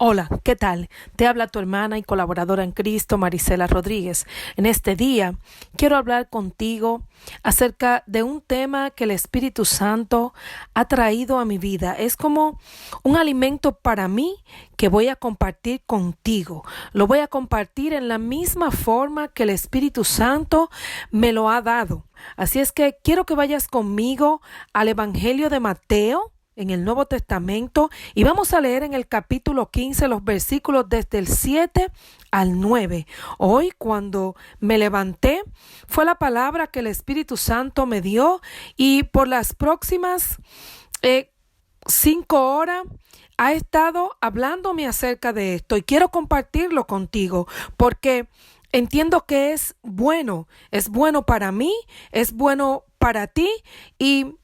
Hola, ¿qué tal? Te habla tu hermana y colaboradora en Cristo, Marisela Rodríguez. En este día quiero hablar contigo acerca de un tema que el Espíritu Santo ha traído a mi vida. Es como un alimento para mí que voy a compartir contigo. Lo voy a compartir en la misma forma que el Espíritu Santo me lo ha dado. Así es que quiero que vayas conmigo al Evangelio de Mateo, en el Nuevo Testamento, y vamos a leer en el capítulo 15 los versículos desde el 7 al 9. Hoy, cuando me levanté, fue la palabra que el Espíritu Santo me dio, y por las próximas 5 horas ha estado hablándome acerca de esto, y quiero compartirlo contigo porque entiendo que es bueno para mí, es bueno para ti, y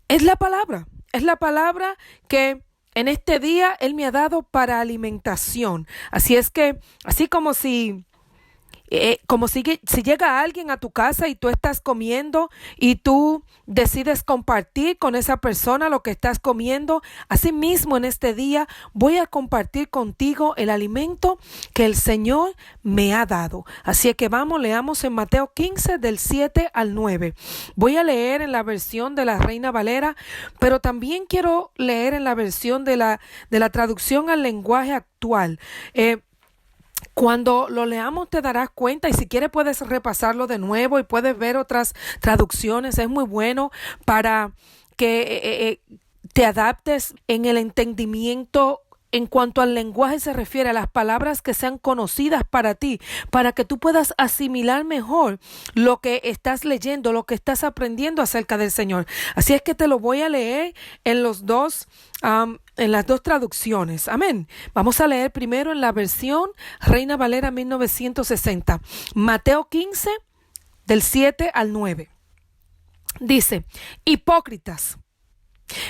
es la palabra. Es la palabra que en este día Él me ha dado para alimentación. Así es que, así si llega alguien a tu casa y tú estás comiendo y tú decides compartir con esa persona lo que estás comiendo, así mismo en este día voy a compartir contigo el alimento que el Señor me ha dado. Así es que leamos en Mateo 15 del 7 al 9. Voy a leer en la versión de la Reina Valera, pero también quiero leer en la versión de la traducción al lenguaje actual. Cuando lo leamos te darás cuenta, y si quieres puedes repasarlo de nuevo y puedes ver otras traducciones. Es muy bueno para que te adaptes en el entendimiento en cuanto al lenguaje se refiere, a las palabras que sean conocidas para ti, para que tú puedas asimilar mejor lo que estás leyendo, lo que estás aprendiendo acerca del Señor. Así es que te lo voy a leer en en las dos traducciones. Amén. Vamos a leer primero en la versión Reina Valera 1960. Mateo 15, del 7 al 9. Dice: hipócritas,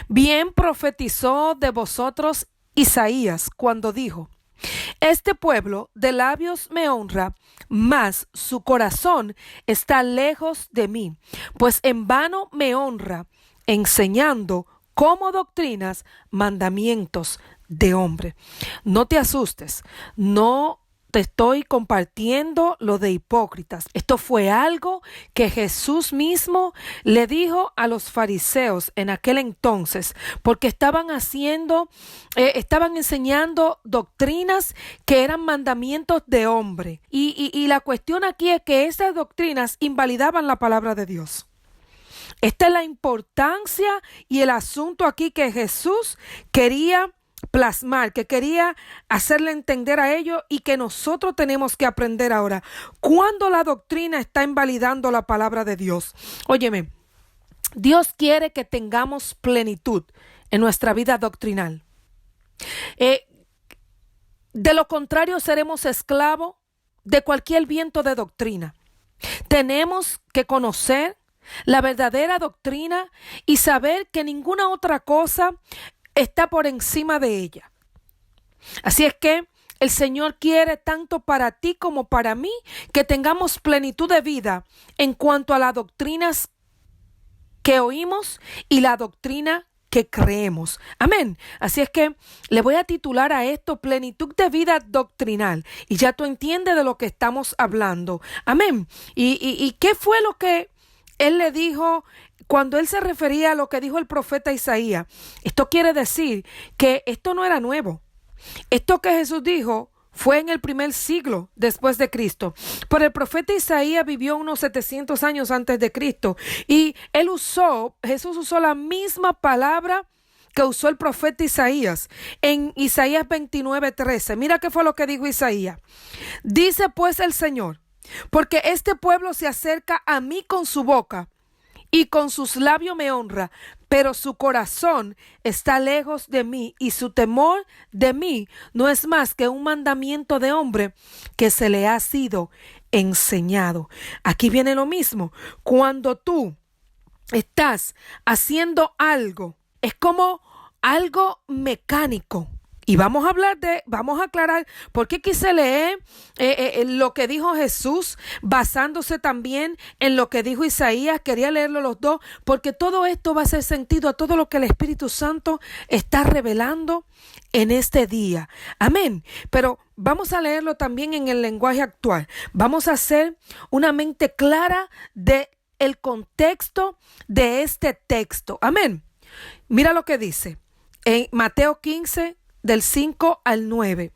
bien profetizó de vosotros Isaías cuando dijo: este pueblo de labios me honra, mas su corazón está lejos de mí, pues en vano me honra, enseñando como doctrinas mandamientos de hombre. No te asustes, no te estoy compartiendo lo de hipócritas. Esto fue algo que Jesús mismo le dijo a los fariseos en aquel entonces, porque estaban enseñando doctrinas que eran mandamientos de hombre. Y la cuestión aquí es que esas doctrinas invalidaban la palabra de Dios. Esta es la importancia y el asunto aquí que Jesús quería plasmar, que quería hacerle entender a ellos, y que nosotros tenemos que aprender ahora. Cuando la doctrina está invalidando la palabra de Dios. Óyeme, Dios quiere que tengamos plenitud en nuestra vida doctrinal. De lo contrario, seremos esclavos de cualquier viento de doctrina. Tenemos que conocer la verdadera doctrina y saber que ninguna otra cosa está por encima de ella. Así es que el Señor quiere tanto para ti como para mí que tengamos plenitud de vida en cuanto a las doctrinas que oímos y la doctrina que creemos. Amén. Así es que le voy a titular a esto plenitud de vida doctrinal, y ya tú entiendes de lo que estamos hablando. Amén. ¿Y qué fue lo que Él le dijo cuando Él se refería a lo que dijo el profeta Isaías? Esto quiere decir que esto no era nuevo. Esto que Jesús dijo fue en el primer siglo después de Cristo. Pero el profeta Isaías vivió unos 700 años antes de Cristo. Y Jesús usó la misma palabra que usó el profeta Isaías en Isaías 29:13. Mira qué fue lo que dijo Isaías. Dice pues el Señor: porque este pueblo se acerca a mí con su boca y con sus labios me honra, pero su corazón está lejos de mí, y su temor de mí no es más que un mandamiento de hombre que se le ha sido enseñado. Aquí viene lo mismo. Cuando tú estás haciendo algo, es como algo mecánico. Y vamos a aclarar por qué quise leer lo que dijo Jesús, basándose también en lo que dijo Isaías. Quería leerlo los dos, porque todo esto va a hacer sentido a todo lo que el Espíritu Santo está revelando en este día. Amén. Pero vamos a leerlo también en el lenguaje actual. Vamos a hacer una mente clara de el contexto de este texto. Amén. Mira lo que dice en Mateo 15, del 5 al 9.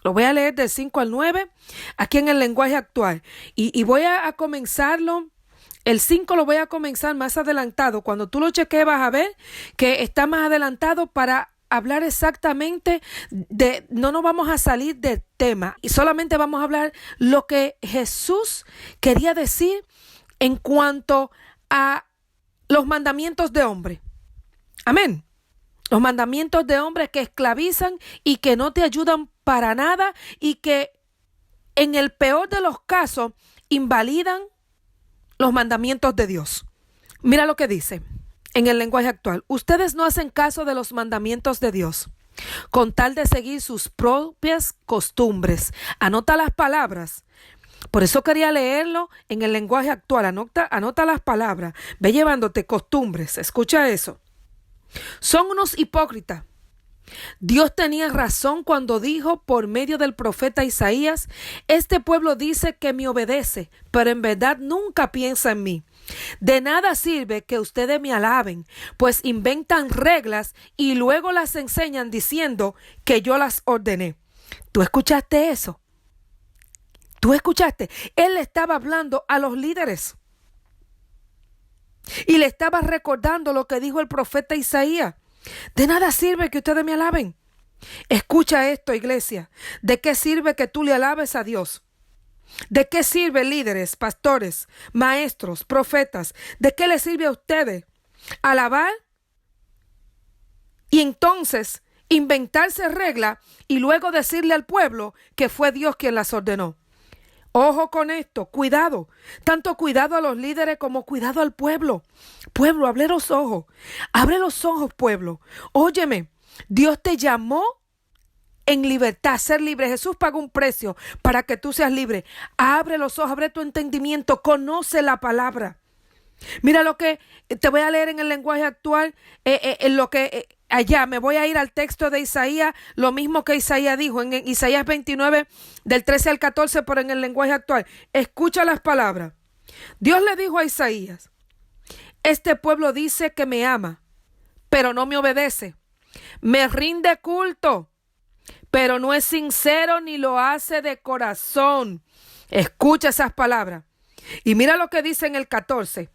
Lo voy a leer del 5 al 9, aquí en el lenguaje actual. Y voy a comenzarlo. El 5 lo voy a comenzar más adelantado. Cuando tú lo cheques vas a ver que está más adelantado para hablar exactamente no nos vamos a salir del tema. Y solamente vamos a hablar lo que Jesús quería decir en cuanto a los mandamientos de hombre. Amén. Los mandamientos de hombres que esclavizan y que no te ayudan para nada y que en el peor de los casos invalidan los mandamientos de Dios. Mira lo que dice en el lenguaje actual. Ustedes no hacen caso de los mandamientos de Dios con tal de seguir sus propias costumbres. Anota las palabras. Por eso quería leerlo en el lenguaje actual. Anota las palabras. Ve llevándote costumbres. Escucha eso. Son unos hipócritas. Dios tenía razón cuando dijo por medio del profeta Isaías: este pueblo dice que me obedece, pero en verdad nunca piensa en mí. De nada sirve que ustedes me alaben, pues inventan reglas y luego las enseñan diciendo que yo las ordené. ¿Tú escuchaste eso? ¿Tú escuchaste? Él le estaba hablando a los líderes. Y le estaba recordando lo que dijo el profeta Isaías. De nada sirve que ustedes me alaben. Escucha esto, iglesia. ¿De qué sirve que tú le alabes a Dios? ¿De qué sirve, líderes, pastores, maestros, profetas? ¿De qué les sirve a ustedes alabar y entonces inventarse reglas y luego decirle al pueblo que fue Dios quien las ordenó? Ojo con esto, cuidado, tanto cuidado a los líderes como cuidado al pueblo. Pueblo, abre los ojos, pueblo. Óyeme, Dios te llamó en libertad, a ser libre. Jesús pagó un precio para que tú seas libre. Abre los ojos, abre tu entendimiento, conoce la palabra. Mira lo que te voy a leer en el lenguaje actual, allá me voy a ir al texto de Isaías, lo mismo que Isaías dijo en Isaías 29 del 13 al 14, pero en el lenguaje actual. Escucha las palabras. Dios le dijo a Isaías: este pueblo dice que me ama, pero no me obedece. Me rinde culto, pero no es sincero ni lo hace de corazón. Escucha esas palabras. Y mira lo que dice en el 14.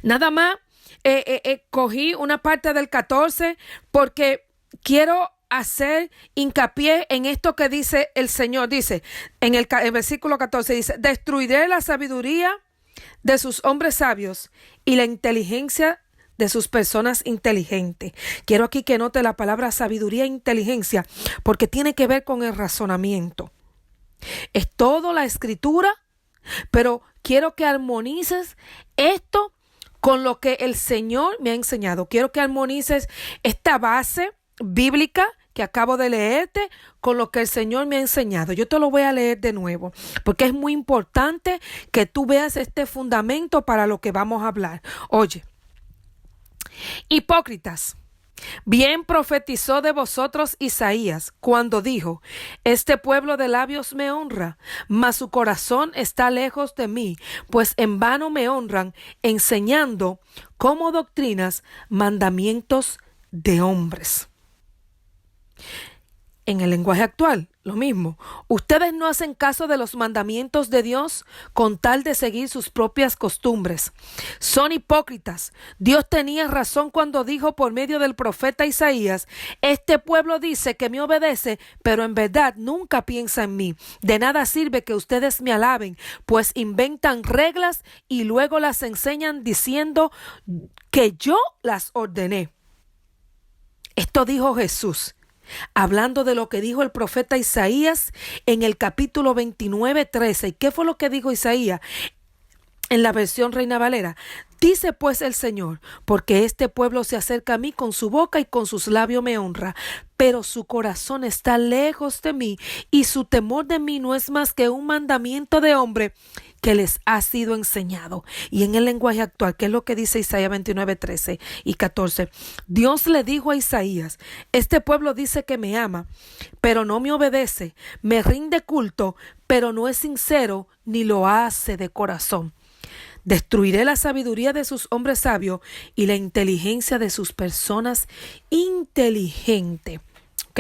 Nada más cogí una parte del 14 porque quiero hacer hincapié en esto que dice el Señor. Dice en el versículo 14, dice: destruiré la sabiduría de sus hombres sabios y la inteligencia de sus personas inteligentes. Quiero aquí que note la palabra sabiduría e inteligencia, porque tiene que ver con el razonamiento. Es todo la escritura, pero quiero que armonices esto con lo que el Señor me ha enseñado. Quiero que armonices esta base bíblica que acabo de leerte con lo que el Señor me ha enseñado. Yo te lo voy a leer de nuevo, porque es muy importante que tú veas este fundamento para lo que vamos a hablar. Oye, hipócritas, bien profetizó de vosotros Isaías cuando dijo: este pueblo de labios me honra, mas su corazón está lejos de mí, pues en vano me honran, enseñando como doctrinas mandamientos de hombres. En el lenguaje actual, lo mismo. Ustedes no hacen caso de los mandamientos de Dios con tal de seguir sus propias costumbres. Son hipócritas. Dios tenía razón cuando dijo por medio del profeta Isaías: este pueblo dice que me obedece, pero en verdad nunca piensa en mí. De nada sirve que ustedes me alaben, pues inventan reglas y luego las enseñan diciendo que yo las ordené. Esto dijo Jesús, hablando de lo que dijo el profeta Isaías en el capítulo 29, 13. ¿Y qué fue lo que dijo Isaías en la versión Reina Valera? Dice pues el Señor, porque este pueblo se acerca a mí con su boca y con sus labios me honra, pero su corazón está lejos de mí y su temor de mí no es más que un mandamiento de hombre que les ha sido enseñado. Y en el lenguaje actual, ¿qué es lo que dice Isaías 29, 13 y 14? Dios le dijo a Isaías, este pueblo dice que me ama, pero no me obedece, me rinde culto, pero no es sincero ni lo hace de corazón. Destruiré la sabiduría de sus hombres sabios y la inteligencia de sus personas inteligentes. Ok.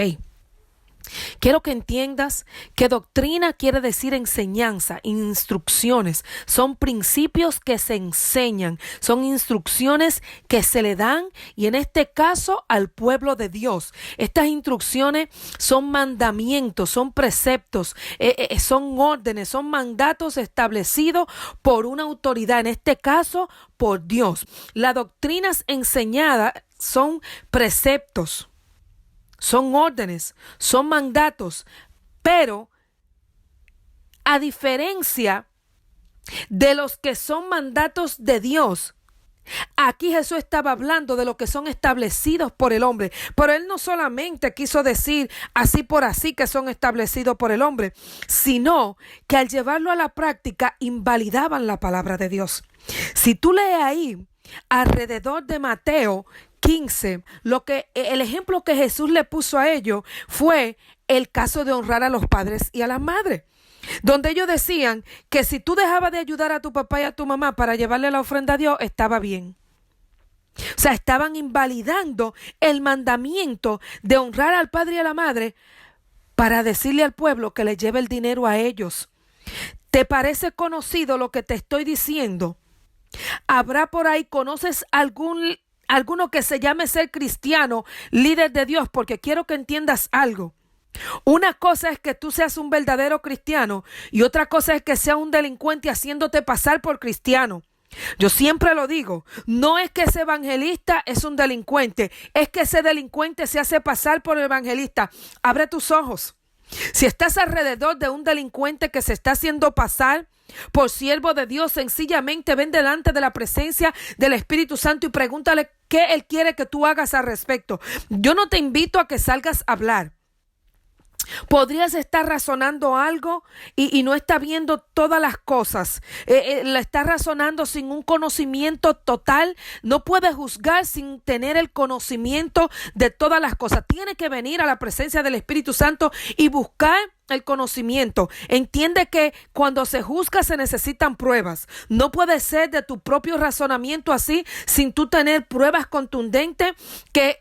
Quiero que entiendas que doctrina quiere decir enseñanza, instrucciones. Son principios que se enseñan, son instrucciones que se le dan y en este caso al pueblo de Dios. Estas instrucciones son mandamientos, son preceptos, son órdenes, son mandatos establecidos por una autoridad, en este caso por Dios. Las doctrinas enseñadas son preceptos. Son órdenes, son mandatos, pero a diferencia de los que son mandatos de Dios, aquí Jesús estaba hablando de lo que son establecidos por el hombre, pero él no solamente quiso decir así por así que son establecidos por el hombre, sino que al llevarlo a la práctica invalidaban la palabra de Dios. Si tú lees ahí alrededor de Mateo 15, el ejemplo que Jesús le puso a ellos fue el caso de honrar a los padres y a las madres, donde ellos decían que si tú dejabas de ayudar a tu papá y a tu mamá para llevarle la ofrenda a Dios, estaba bien. O sea, estaban invalidando el mandamiento de honrar al padre y a la madre para decirle al pueblo que le lleve el dinero a ellos. ¿Te parece conocido lo que te estoy diciendo? ¿Habrá por ahí, conoces alguno que se llame ser cristiano, líder de Dios? Porque quiero que entiendas algo. Una cosa es que tú seas un verdadero cristiano y otra cosa es que seas un delincuente haciéndote pasar por cristiano. Yo siempre lo digo, no es que ese evangelista es un delincuente, es que ese delincuente se hace pasar por evangelista. Abre tus ojos. Si estás alrededor de un delincuente que se está haciendo pasar por siervo de Dios, sencillamente ven delante de la presencia del Espíritu Santo y pregúntale qué Él quiere que tú hagas al respecto. Yo no te invito a que salgas a hablar. Podrías estar razonando algo y no está viendo todas las cosas. La está razonando sin un conocimiento total. No puede juzgar sin tener el conocimiento de todas las cosas. Tiene que venir a la presencia del Espíritu Santo y buscar el conocimiento. Entiende que cuando se juzga se necesitan pruebas. No puede ser de tu propio razonamiento así sin tú tener pruebas contundentes que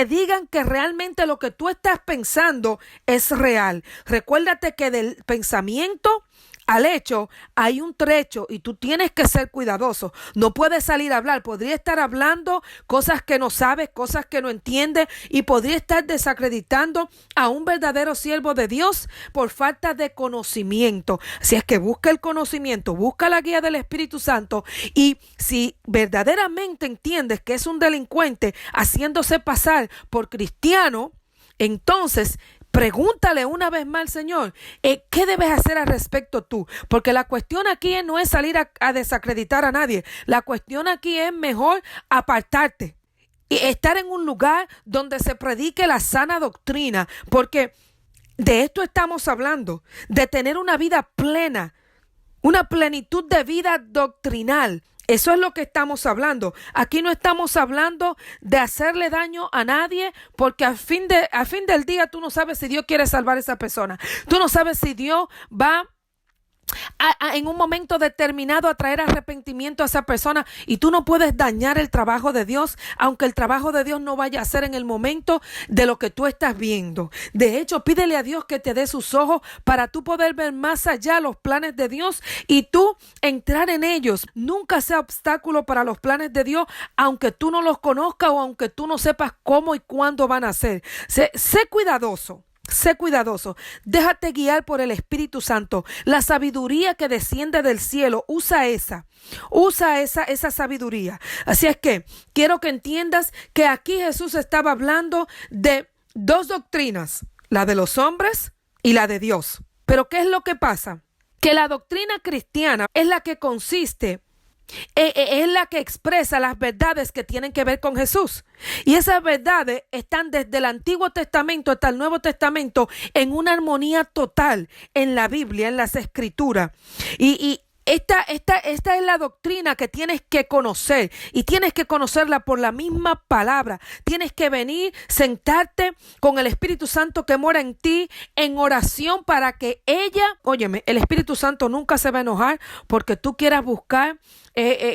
digan que realmente lo que tú estás pensando es real. Recuérdate que del pensamiento al hecho hay un trecho y tú tienes que ser cuidadoso. No puedes salir a hablar. Podría estar hablando cosas que no sabes, cosas que no entiendes y podría estar desacreditando a un verdadero siervo de Dios por falta de conocimiento. Así es que busca el conocimiento, busca la guía del Espíritu Santo y si verdaderamente entiendes que es un delincuente haciéndose pasar por cristiano, entonces pregúntale una vez más al Señor, ¿qué debes hacer al respecto tú? Porque la cuestión aquí no es salir a desacreditar a nadie. La cuestión aquí es mejor apartarte y estar en un lugar donde se predique la sana doctrina. Porque de esto estamos hablando, de tener una vida plena, una plenitud de vida doctrinal. Eso es lo que estamos hablando. Aquí no estamos hablando de hacerle daño a nadie, porque al fin del día tú no sabes si Dios quiere salvar a esa persona. Tú no sabes si Dios va en un momento determinado a traer arrepentimiento a esa persona y tú no puedes dañar el trabajo de Dios, aunque el trabajo de Dios no vaya a ser en el momento de lo que tú estás viendo. De hecho, pídele a Dios que te dé sus ojos para tú poder ver más allá los planes de Dios y tú entrar en ellos. Nunca sea obstáculo para los planes de Dios, aunque tú no los conozcas o aunque tú no sepas cómo y cuándo van a ser. Sé cuidadoso. Sé cuidadoso, déjate guiar por el Espíritu Santo. La sabiduría que desciende del cielo, usa esa sabiduría. Así es que quiero que entiendas que aquí Jesús estaba hablando de dos doctrinas, la de los hombres y la de Dios. Pero ¿qué es lo que pasa? Que la doctrina cristiana es la que consiste es la que expresa las verdades que tienen que ver con Jesús. Y esas verdades están desde el Antiguo Testamento hasta el Nuevo Testamento en una armonía total en la Biblia, en las Escrituras. Y esta es la doctrina que tienes que conocer, y tienes que conocerla por la misma palabra. Tienes que venir, sentarte con el Espíritu Santo que mora en ti en oración para que óyeme, el Espíritu Santo nunca se va a enojar porque tú quieras buscar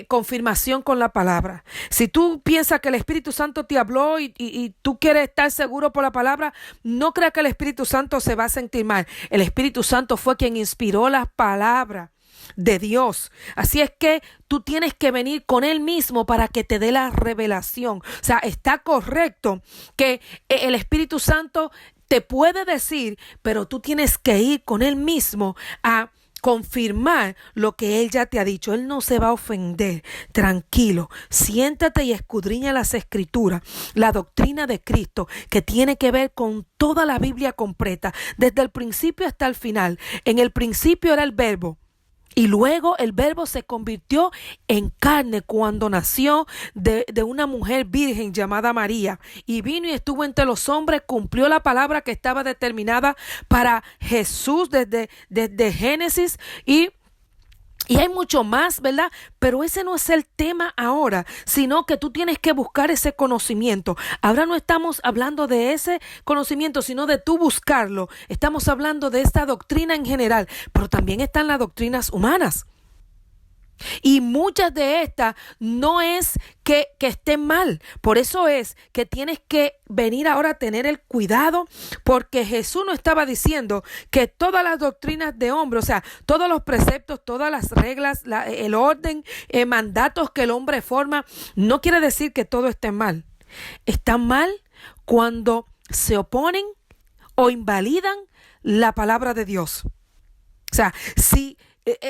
confirmación con la palabra. Si tú piensas que el Espíritu Santo te habló y tú quieres estar seguro por la palabra, no creas que el Espíritu Santo se va a sentir mal. El Espíritu Santo fue quien inspiró las palabras de Dios. Así es que tú tienes que venir con Él mismo para que te dé la revelación. O sea, está correcto que el Espíritu Santo te puede decir, pero tú tienes que ir con Él mismo a confirmar lo que Él ya te ha dicho. Él no se va a ofender. Tranquilo, siéntate y escudriña las Escrituras, la doctrina de Cristo, que tiene que ver con toda la Biblia completa, desde el principio hasta el final. En el principio era el Verbo, y luego el Verbo se convirtió en carne cuando nació de una mujer virgen llamada María. Y vino y estuvo entre los hombres, cumplió la palabra que estaba determinada para Jesús desde Génesis. Y hay mucho más, ¿verdad? Pero ese no es el tema ahora, sino que tú tienes que buscar ese conocimiento. Ahora no estamos hablando de ese conocimiento, sino de tú buscarlo. Estamos hablando de esta doctrina en general, pero también están las doctrinas humanas. Y muchas de estas no es que estén mal. Por eso es que tienes que venir ahora a tener el cuidado, porque Jesús no estaba diciendo que todas las doctrinas de hombre, o sea, todos los preceptos, todas las reglas, el orden, mandatos que el hombre forma, no quiere decir que todo esté mal. Está mal cuando se oponen o invalidan la palabra de Dios. O sea, si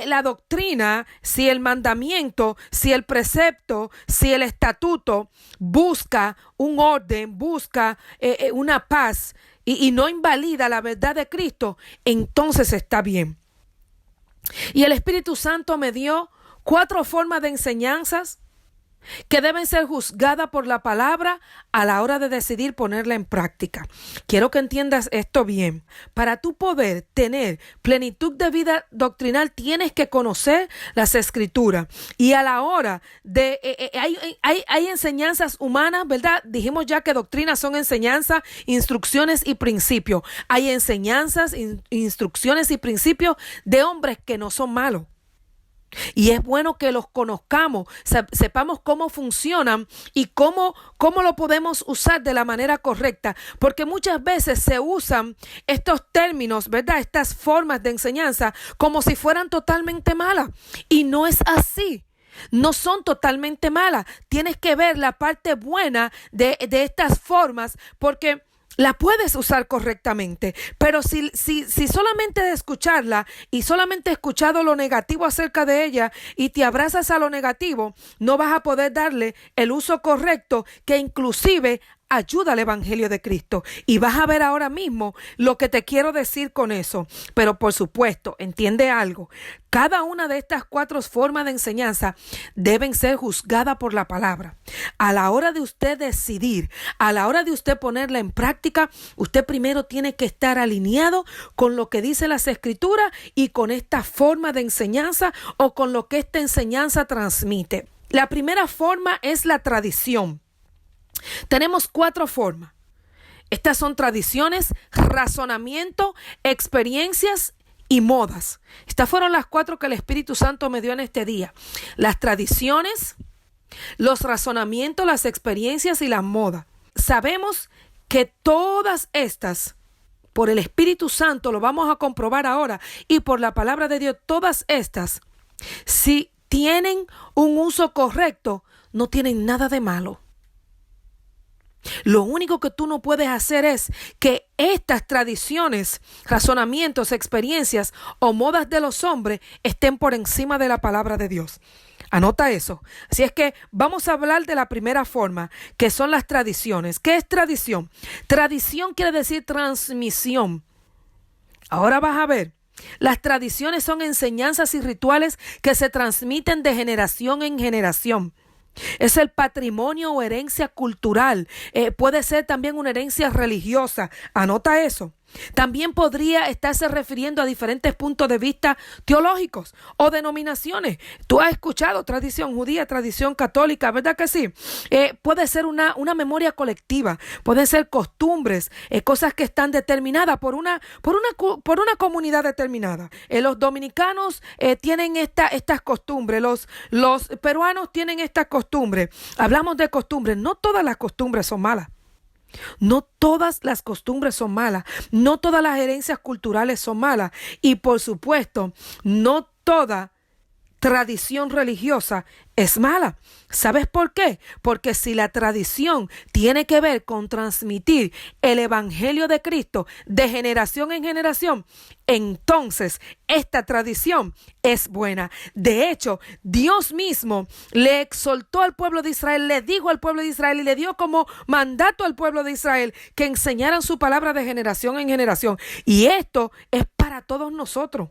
la doctrina, si el mandamiento, si el precepto, si el estatuto busca un orden, busca una paz y no invalida la verdad de Cristo, entonces está bien. Y el Espíritu Santo me dio 4 formas de enseñanzas que deben ser juzgadas por la palabra a la hora de decidir ponerla en práctica. Quiero que entiendas esto bien. Para tú poder tener plenitud de vida doctrinal, tienes que conocer las Escrituras. Y a la hora de... hay enseñanzas humanas, ¿verdad? Dijimos ya que doctrinas son enseñanzas, instrucciones y principios. Hay enseñanzas, instrucciones y principios de hombres que no son malos. Y es bueno que los conozcamos, sepamos cómo funcionan y cómo lo podemos usar de la manera correcta, porque muchas veces se usan estos términos, ¿verdad? Estas formas de enseñanza como si fueran totalmente malas, y no es así. No son totalmente malas. Tienes que ver la parte buena de estas formas, porque la puedes usar correctamente, pero si solamente de escucharla y solamente he escuchado lo negativo acerca de ella y te abrazas a lo negativo, no vas a poder darle el uso correcto que inclusive ayuda al Evangelio de Cristo. Y vas a ver ahora mismo lo que te quiero decir con eso. Pero por supuesto, entiende algo. Cada una de estas 4 formas de enseñanza deben ser juzgadas por la palabra. A la hora de usted decidir, a la hora de usted ponerla en práctica, usted primero tiene que estar alineado con lo que dice las Escrituras y con esta forma de enseñanza o con lo que esta enseñanza transmite. La primera forma es la tradición. Tenemos 4 formas. Estas son tradiciones, razonamiento, experiencias y modas. Estas fueron las 4 que el Espíritu Santo me dio en este día. Las tradiciones, los razonamientos, las experiencias y las modas. Sabemos que todas estas, por el Espíritu Santo, lo vamos a comprobar ahora, y por la palabra de Dios, todas estas, si tienen un uso correcto, no tienen nada de malo. Lo único que tú no puedes hacer es que estas tradiciones, razonamientos, experiencias o modas de los hombres estén por encima de la palabra de Dios. Anota eso. Así es que vamos a hablar de la primera forma, que son las tradiciones. ¿Qué es tradición? Tradición quiere decir transmisión. Ahora vas a ver Las tradiciones son enseñanzas y rituales que se transmiten de generación en generación. Es el patrimonio o herencia cultural. Puede ser también una herencia religiosa. Anota eso. También podría estarse refiriendo a diferentes puntos de vista teológicos o denominaciones. Tú has escuchado tradición judía, tradición católica, ¿verdad que sí? Puede ser una memoria colectiva, pueden ser costumbres, cosas que están determinadas por una comunidad determinada. Los dominicanos tienen estas costumbres, los peruanos tienen estas costumbres. Hablamos de costumbres, no todas las costumbres son malas. No todas las costumbres son malas, no todas las herencias culturales son malas y por supuesto no toda tradición religiosa es mala. ¿Sabes por qué? Porque si la tradición tiene que ver con transmitir el evangelio de Cristo de generación en generación, entonces esta tradición es buena. De hecho, Dios mismo le exhortó al pueblo de Israel, le dijo al pueblo de Israel y le dio como mandato al pueblo de Israel que enseñaran su palabra de generación en generación. Y esto es para todos nosotros.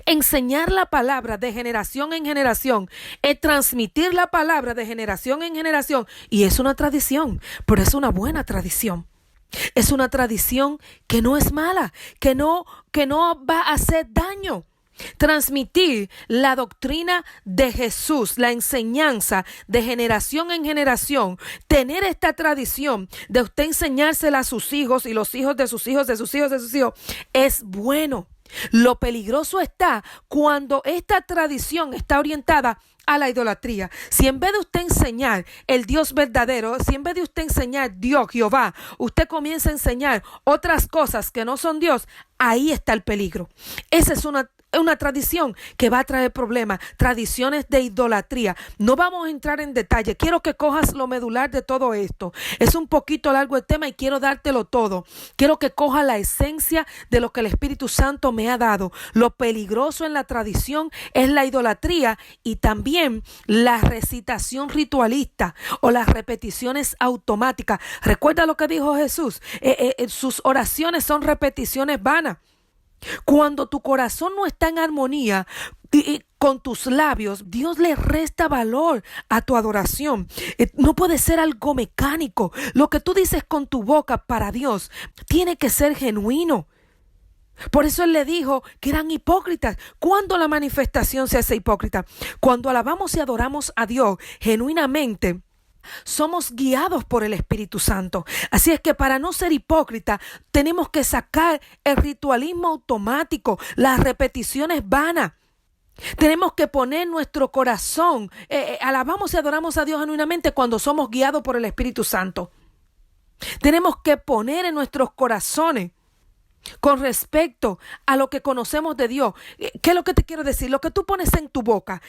Enseñar la palabra de generación en generación es transmitir la palabra de generación en generación y es una tradición, pero es una buena tradición. Es una tradición que no es mala, que no va a hacer daño. Transmitir la doctrina de Jesús, la enseñanza de generación en generación, tener esta tradición de usted enseñársela a sus hijos y los hijos de sus hijos, de sus hijos, de sus hijos, es bueno. Lo peligroso está cuando esta tradición está orientada a la idolatría. Si en vez de usted enseñar el Dios verdadero, si en vez de usted enseñar Dios, Jehová, usted comienza a enseñar otras cosas que no son Dios, ahí está el peligro. Esa es una tradición que va a traer problemas, tradiciones de idolatría. No vamos a entrar en detalle. Quiero que cojas lo medular de todo esto. Es un poquito largo el tema y quiero dártelo todo. Quiero que cojas la esencia de lo que el Espíritu Santo me ha dado. Lo peligroso en la tradición es la idolatría y también la recitación ritualista o las repeticiones automáticas. Recuerda lo que dijo Jesús. Sus oraciones son repeticiones vanas. Cuando tu corazón no está en armonía con tus labios, Dios le resta valor a tu adoración. No puede ser algo mecánico. Lo que tú dices con tu boca para Dios tiene que ser genuino. Por eso Él le dijo que eran hipócritas. ¿Cuándo la manifestación se hace hipócrita? Cuando alabamos y adoramos a Dios genuinamente. Somos guiados por el Espíritu Santo. Así es que para no ser hipócrita, tenemos que sacar el ritualismo automático, las repeticiones vanas. Tenemos que poner nuestro corazón, alabamos y adoramos a Dios genuinamente cuando somos guiados por el Espíritu Santo. Tenemos que poner en nuestros corazones con respecto a lo que conocemos de Dios. ¿Qué es lo que te quiero decir? Lo que tú pones en tu boca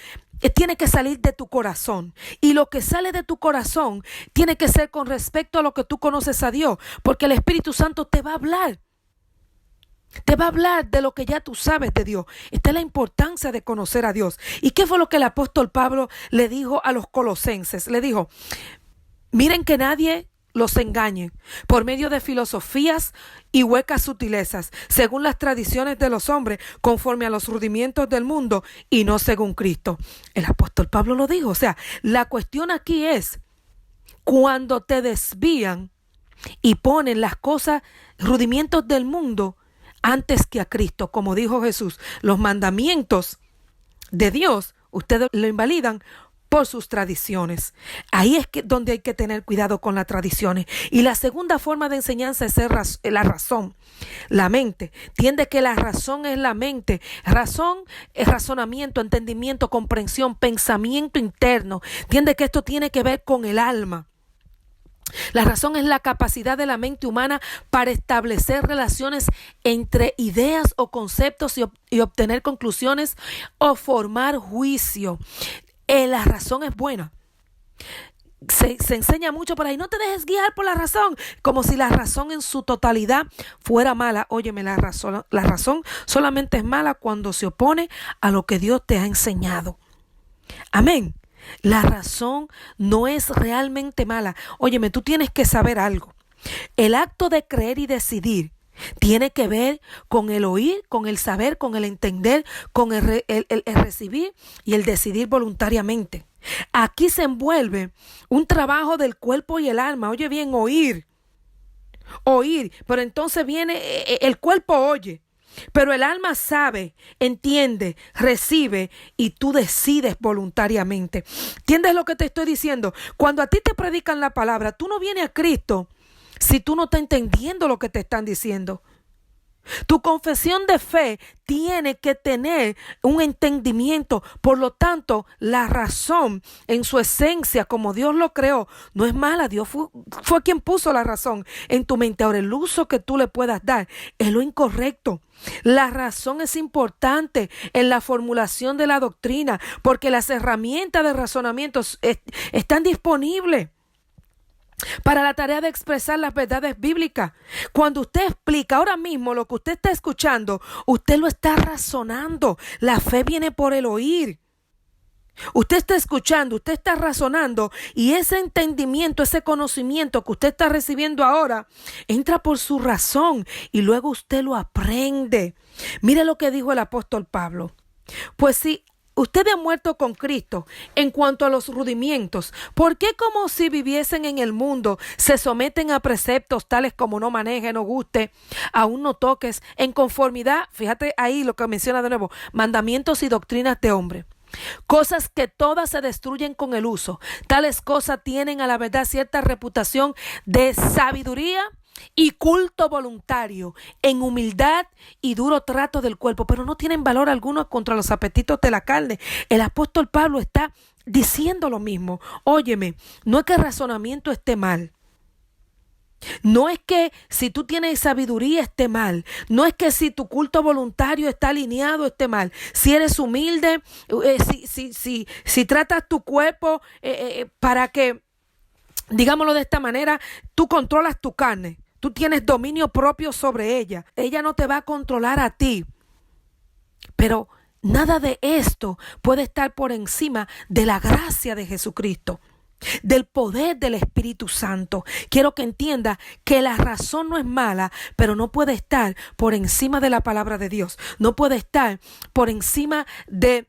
tiene que salir de tu corazón. Y lo que sale de tu corazón tiene que ser con respecto a lo que tú conoces a Dios. Porque el Espíritu Santo te va a hablar. Te va a hablar de lo que ya tú sabes de Dios. Esta es la importancia de conocer a Dios. ¿Y qué fue lo que el apóstol Pablo le dijo a los colosenses? Le dijo, miren que nadie los engañen por medio de filosofías y huecas sutilezas, según las tradiciones de los hombres, conforme a los rudimientos del mundo y no según Cristo. El apóstol Pablo lo dijo. O sea, la cuestión aquí es cuando te desvían y ponen las cosas, rudimientos del mundo antes que a Cristo, como dijo Jesús. Los mandamientos de Dios, ustedes lo invalidan por sus tradiciones. Ahí es donde hay que tener cuidado con las tradiciones. Y la segunda forma de enseñanza es la razón, la mente. Entiende que la razón es la mente. Razón es razonamiento, entendimiento, comprensión, pensamiento interno. Entiende que esto tiene que ver con el alma. La razón es la capacidad de la mente humana para establecer relaciones entre ideas o conceptos y obtener conclusiones o formar juicio. La razón es buena. Se enseña mucho por ahí. No te dejes guiar por la razón, como si la razón en su totalidad fuera mala. Óyeme, la razón solamente es mala cuando se opone a lo que Dios te ha enseñado. Amén. La razón no es realmente mala. Óyeme, tú tienes que saber algo. El acto de creer y decidir Tiene que ver con el oír, con el saber, con el entender, con el recibir y el decidir voluntariamente. Aquí se envuelve un trabajo del cuerpo y el alma. Oye bien, oír, pero entonces viene, el cuerpo oye, pero el alma sabe, entiende, recibe y tú decides voluntariamente. ¿Entiendes lo que te estoy diciendo? Cuando a ti te predican la palabra, tú no vienes a Cristo si tú no estás entendiendo lo que te están diciendo. Tu confesión de fe tiene que tener un entendimiento. Por lo tanto, la razón en su esencia, como Dios lo creó, no es mala. Dios fue quien puso la razón en tu mente. Ahora, el uso que tú le puedas dar es lo incorrecto. La razón es importante en la formulación de la doctrina, porque las herramientas de razonamiento están disponibles para la tarea de expresar las verdades bíblicas. Cuando usted explica ahora mismo lo que usted está escuchando, usted lo está razonando. La fe viene por el oír. Usted está escuchando, usted está razonando y ese entendimiento, ese conocimiento que usted está recibiendo ahora, entra por su razón y luego usted lo aprende. Mire lo que dijo el apóstol Pablo. Pues sí. Ustedes han muerto con Cristo en cuanto a los rudimentos. ¿Por qué como si viviesen en el mundo se someten a preceptos tales como no manejes, no guste, aún no toques, en conformidad, fíjate ahí lo que menciona de nuevo, mandamientos y doctrinas de hombre? Cosas que todas se destruyen con el uso. Tales cosas tienen a la verdad cierta reputación de sabiduría y culto voluntario, en humildad y duro trato del cuerpo, pero no tienen valor alguno contra los apetitos de la carne. El apóstol Pablo está diciendo lo mismo. Óyeme, no es que el razonamiento esté mal. No es que si tú tienes sabiduría esté mal. No es que si tu culto voluntario está alineado esté mal. Si eres humilde, si tratas tu cuerpo para que, digámoslo de esta manera, tú controlas tu carne. Tú tienes dominio propio sobre ella. Ella no te va a controlar a ti. Pero nada de esto puede estar por encima de la gracia de Jesucristo, del poder del Espíritu Santo. Quiero que entienda que la razón no es mala, pero no puede estar por encima de la palabra de Dios. No puede estar por encima del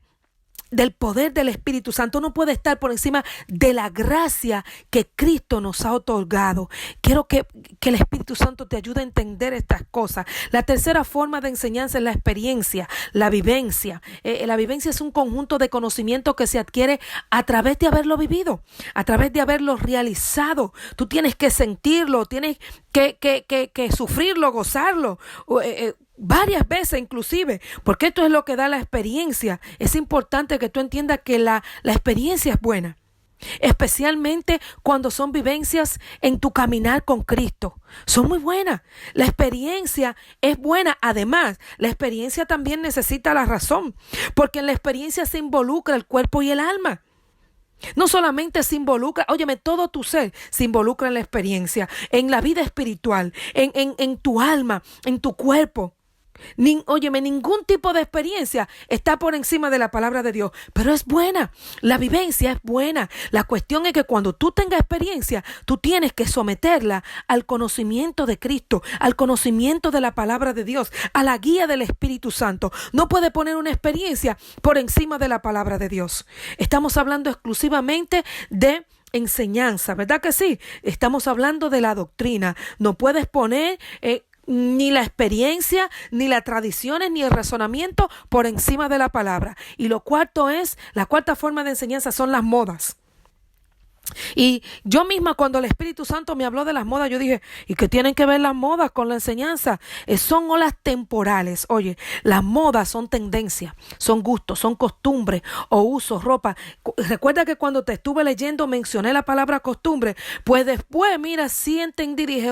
poder del Espíritu Santo. No puede estar por encima de la gracia que Cristo nos ha otorgado. Quiero que el Espíritu Santo te ayude a entender estas cosas. La tercera forma de enseñanza es la experiencia, la vivencia. La vivencia es un conjunto de conocimiento que se adquiere a través de haberlo vivido, a través de haberlo realizado. Tú tienes que sentirlo, tienes que sufrirlo, gozarlo, varias veces inclusive, porque esto es lo que da la experiencia. Es importante que tú entiendas que la experiencia es buena, especialmente cuando son vivencias en tu caminar con Cristo. Son muy buenas. La experiencia es buena. Además, la experiencia también necesita la razón, porque en la experiencia se involucra el cuerpo y el alma. No solamente se involucra, óyeme, todo tu ser se involucra en la experiencia, en la vida espiritual, en tu alma, en tu cuerpo. Óyeme, ningún tipo de experiencia está por encima de la palabra de Dios, pero es buena, la vivencia es buena. La cuestión es que cuando tú tengas experiencia, tú tienes que someterla al conocimiento de Cristo, al conocimiento de la palabra de Dios, a la guía del Espíritu Santo. No puede poner una experiencia por encima de la palabra de Dios. Estamos hablando exclusivamente de enseñanza, ¿verdad que sí? Estamos hablando de la doctrina. No puedes poner ni la experiencia, ni las tradiciones, ni el razonamiento por encima de la palabra. Y la cuarta forma de enseñanza son las modas. Y yo misma, cuando el Espíritu Santo me habló de las modas, yo dije, ¿y qué tienen que ver las modas con la enseñanza? Son olas temporales. Oye, las modas son tendencias, son gustos, son costumbres o usos, ropa. Recuerda que cuando te estuve leyendo mencioné la palabra costumbre. Pues después, mira, sí entendí, dije,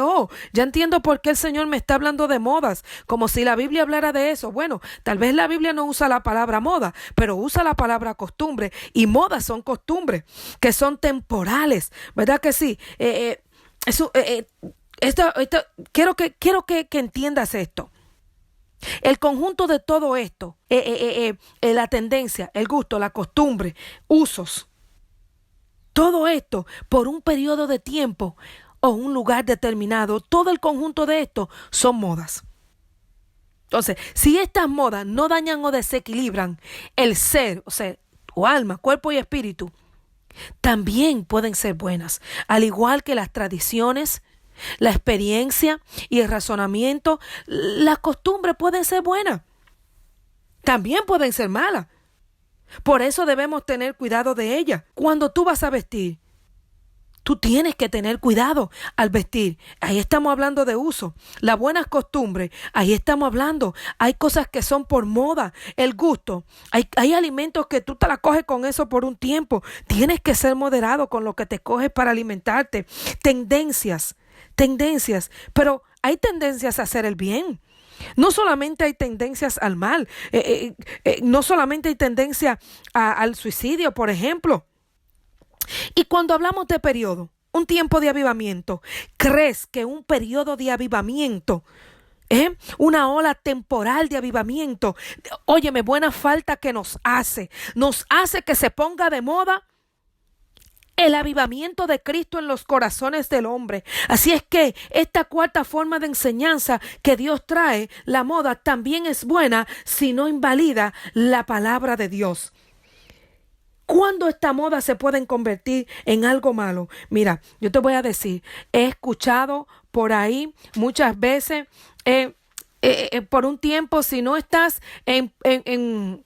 ya entiendo por qué el Señor me está hablando de modas, como si la Biblia hablara de eso. Bueno, tal vez la Biblia no usa la palabra moda, pero usa la palabra costumbre, y modas son costumbres que son temporales. ¿Verdad que sí? Quiero que entiendas esto. El conjunto de todo esto, la tendencia, el gusto, la costumbre, usos, todo esto por un periodo de tiempo, o un lugar determinado. Todo el conjunto de esto son modas. Entonces, si estas modas no dañan o desequilibran el ser, o sea, tu alma, cuerpo y espíritu, también pueden ser buenas, al igual que las tradiciones, la experiencia y el razonamiento. Las costumbres pueden ser buenas, también pueden ser malas. Por eso debemos tener cuidado de ellas. Cuando tú vas a vestir, tú tienes que tener cuidado al vestir. Ahí estamos hablando de uso. Las buenas costumbres, ahí estamos hablando. Hay cosas que son por moda, el gusto. Hay alimentos que tú te la coges con eso por un tiempo. Tienes que ser moderado con lo que te coges para alimentarte. Tendencias. Pero hay tendencias a hacer el bien. No solamente hay tendencias al mal. No solamente hay tendencia al suicidio, por ejemplo. Y cuando hablamos de periodo, un tiempo de avivamiento, ¿crees que un periodo de avivamiento, una ola temporal de avivamiento, óyeme, buena falta que nos hace que se ponga de moda el avivamiento de Cristo en los corazones del hombre? Así es que esta cuarta forma de enseñanza que Dios trae, la moda, también es buena si no invalida la palabra de Dios. ¿Cuándo esta moda se pueden convertir en algo malo? Mira, yo te voy a decir, he escuchado por ahí muchas veces, por un tiempo, si no estás en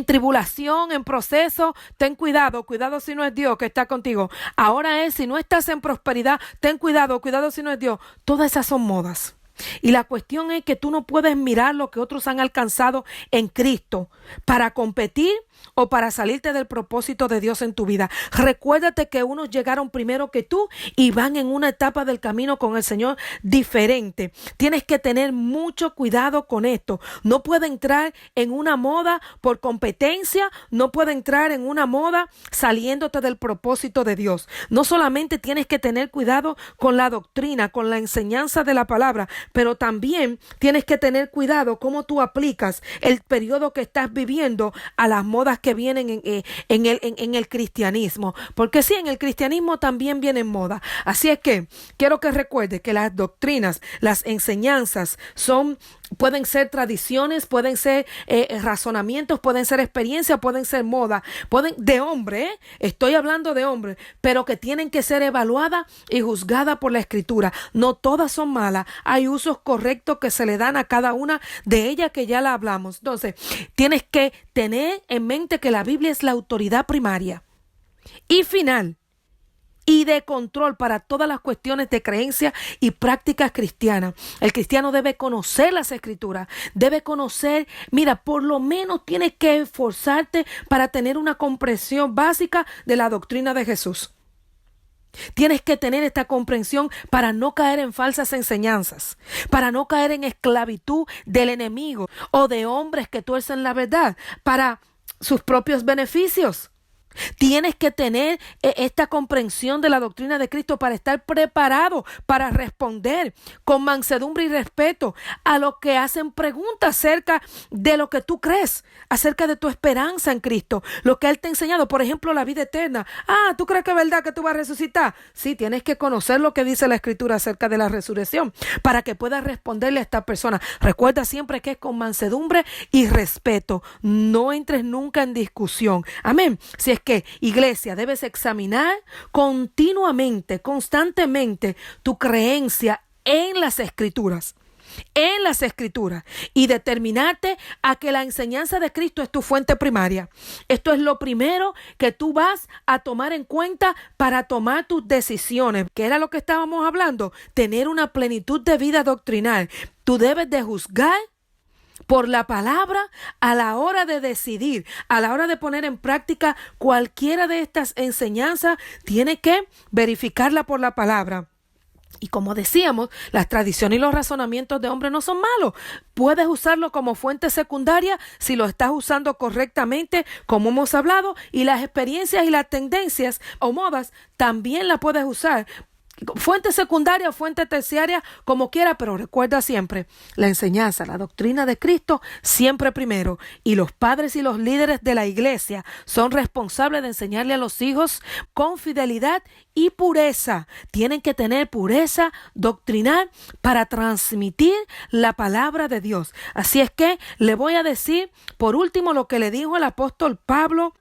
tribulación, en proceso, ten cuidado si no es Dios que está contigo. Ahora si no estás en prosperidad, ten cuidado si no es Dios. Todas esas son modas. Y la cuestión es que tú no puedes mirar lo que otros han alcanzado en Cristo para competir o para salirte del propósito de Dios en tu vida. Recuérdate que unos llegaron primero que tú y van en una etapa del camino con el Señor diferente. Tienes que tener mucho cuidado con esto. No puede entrar en una moda por competencia, no puede entrar en una moda saliéndote del propósito de Dios. No solamente tienes que tener cuidado con la doctrina, con la enseñanza de la palabra, pero también tienes que tener cuidado cómo tú aplicas el periodo que estás viviendo a las modas que vienen en el cristianismo. Porque sí, en el cristianismo también vienen modas. Así es que quiero que recuerdes que las doctrinas, las enseñanzas pueden ser tradiciones, pueden ser razonamientos, pueden ser experiencias, pueden ser moda, de hombre, estoy hablando de hombre, pero que tienen que ser evaluadas y juzgadas por la Escritura. No todas son malas, hay usos correctos que se le dan a cada una de ellas que ya la hablamos. Entonces, tienes que tener en mente que la Biblia es la autoridad primaria y final y de control para todas las cuestiones de creencia y prácticas cristianas. El cristiano debe conocer las Escrituras, debe conocer, mira, por lo menos tienes que esforzarte para tener una comprensión básica de la doctrina de Jesús. Tienes que tener esta comprensión para no caer en falsas enseñanzas, para no caer en esclavitud del enemigo o de hombres que tuercen la verdad para sus propios beneficios. Tienes que tener esta comprensión de la doctrina de Cristo para estar preparado para responder con mansedumbre y respeto a los que hacen preguntas acerca de lo que tú crees, acerca de tu esperanza en Cristo, lo que Él te ha enseñado, por ejemplo, la vida eterna. ¿Tú crees que es verdad que tú vas a resucitar? Sí, tienes que conocer lo que dice la Escritura acerca de la resurrección para que puedas responderle a esta persona. Recuerda siempre que es con mansedumbre y respeto. No entres nunca en discusión. Amén. Si es que, iglesia, debes examinar continuamente, constantemente tu creencia en las Escrituras. Y determinarte a que la enseñanza de Cristo es tu fuente primaria. Esto es lo primero que tú vas a tomar en cuenta para tomar tus decisiones. ¿Qué era lo que estábamos hablando? Tener una plenitud de vida doctrinal. Tú debes de juzgar por la palabra a la hora de decidir, a la hora de poner en práctica cualquiera de estas enseñanzas. Tiene que verificarla por la palabra. Y como decíamos, las tradiciones y los razonamientos de hombres no son malos. Puedes usarlo como fuente secundaria si lo estás usando correctamente, como hemos hablado, y las experiencias y las tendencias o modas también las puedes usar fuente secundaria o fuente terciaria, como quiera, pero recuerda siempre, la enseñanza, la doctrina de Cristo, siempre primero. Y los padres y los líderes de la iglesia son responsables de enseñarle a los hijos con fidelidad y pureza. Tienen que tener pureza doctrinal para transmitir la palabra de Dios. Así es que le voy a decir, por último, lo que le dijo el apóstol Pablo,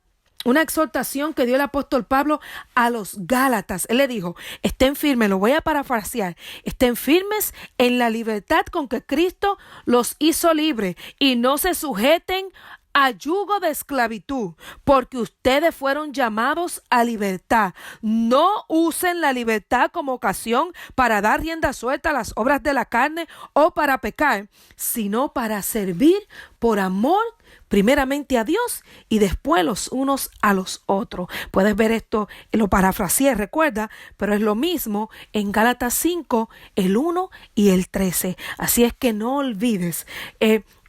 una exhortación que dio el apóstol Pablo a los Gálatas. Él le dijo, estén firmes, lo voy a parafrasear, estén firmes en la libertad con que Cristo los hizo libres y no se sujeten a yugo de esclavitud, porque ustedes fueron llamados a libertad. No usen la libertad como ocasión para dar rienda suelta a las obras de la carne o para pecar, sino para servir por amor primeramente a Dios y después los unos a los otros. Puedes ver esto, lo parafraseé, recuerda, pero es lo mismo en Gálatas 5, el 1 y el 13. Así es que no olvides,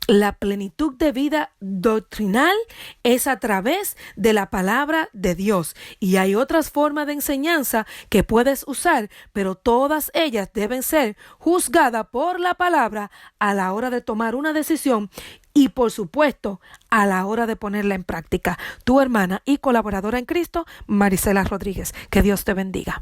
la plenitud de vida doctrinal es a través de la palabra de Dios. Y hay otras formas de enseñanza que puedes usar, pero todas ellas deben ser juzgadas por la palabra a la hora de tomar una decisión y, por supuesto, a la hora de ponerla en práctica. Tu hermana y colaboradora en Cristo, Marisela Rodríguez. Que Dios te bendiga.